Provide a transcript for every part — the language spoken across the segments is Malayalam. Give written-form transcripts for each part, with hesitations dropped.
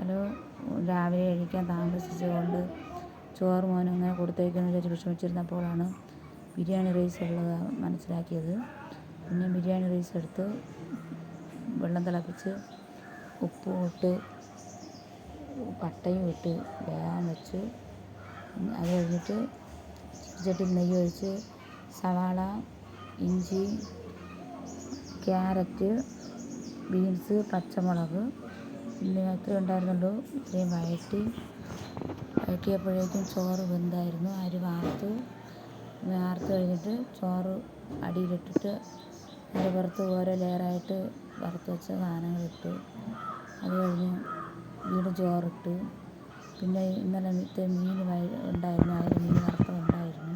ഹലോ, രാവിലെ കഴിക്കാൻ താമസിച്ചതുകൊണ്ട് ചോറ് മോനങ്ങനെ കൊടുത്തേക്കെന്ന് വിചാരിച്ച് വിഷമിച്ചിരുന്നപ്പോഴാണ് ബിരിയാണി റൈസ് ഉള്ളത് മനസ്സിലാക്കിയത്. പിന്നെ ബിരിയാണി റൈസ് എടുത്ത് വെള്ളം തിളപ്പിച്ച് ഉപ്പും ഇട്ട് പട്ടയും ഇട്ട് വേകാൻ വെച്ച് അത് കഴിഞ്ഞിട്ട് ചട്ടിയിൽ നെയ്യ് ഒഴിച്ച് സവാള, ഇഞ്ചി, ക്യാരറ്റ്, ബീൻസ്, പച്ചമുളക് പിന്നെ അത്രയും ഉണ്ടായിരുന്നുള്ളൂ. ഇത്രയും വഴറ്റിയപ്പോഴേക്കും ചോറ് വെന്തായിരുന്നു. അരി വാർത്ത് കഴിഞ്ഞിട്ട് ചോറ് അടിയിലിട്ടിട്ട് അതിൻ്റെ പുറത്ത് ഓരോ ലെയറായിട്ട് വറുത്ത് വെച്ച സാധനങ്ങളിട്ട് അത് കഴിഞ്ഞ് വീണ്ടും ചോറിട്ട് പിന്നെ ഇന്നലത്തെ മീൻ ഉണ്ടായിരുന്നു, അതിൽ മീൻ വറുത്തതുണ്ടായിരുന്നു.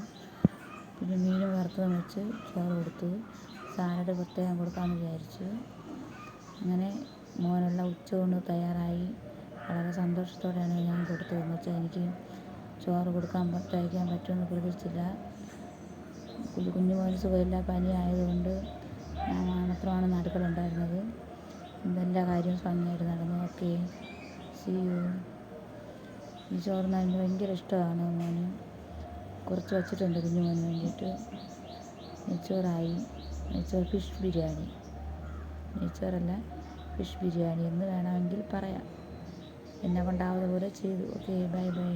പിന്നെ മീൻ വറുത്തതും വെച്ച് ചോറ് കൊടുത്തു. സാലഡ് പ്രത്യേകം കൊടുക്കാമെന്ന് വിചാരിച്ചു. അങ്ങനെ മോനുള്ള ഉച്ചയൂണ് തയ്യാറായി. വളരെ സന്തോഷത്തോടെയാണ് ഞാൻ കൊടുത്തത്. എന്ന് വെച്ചാൽ എനിക്ക് ചോറ് തയ്ക്കാൻ പറ്റുമെന്ന് പ്രതീക്ഷിച്ചില്ല. കുഞ്ഞു മോന് സുഖമില്ല, പനി ആയതുകൊണ്ട് ഞാൻ മാത്രമാണ് അടുക്കളയിലുണ്ടായിരുന്നത്. എല്ലാ കാര്യവും ഭംഗിയായിട്ട് നടന്നു. Okay, see you. ഈ ചോറ് എനിക്ക് ഭയങ്കര ഇഷ്ടമാണ്. മോന് കുറച്ച് വച്ചിട്ടുണ്ട് കുഞ്ഞു മോന് വേണ്ടിയിട്ട്. നെയ്ച്ചോറായി. ഫിഷ് ബിരിയാണി, നെയ്ച്ചോറല്ല, ഫിഷ് ബിരിയാണി എന്ന് വേണമെങ്കിൽ പറയാം. എന്നെ കൊണ്ടാവുന്ന പോലെ ചെയ്തു. Okay, bye bye.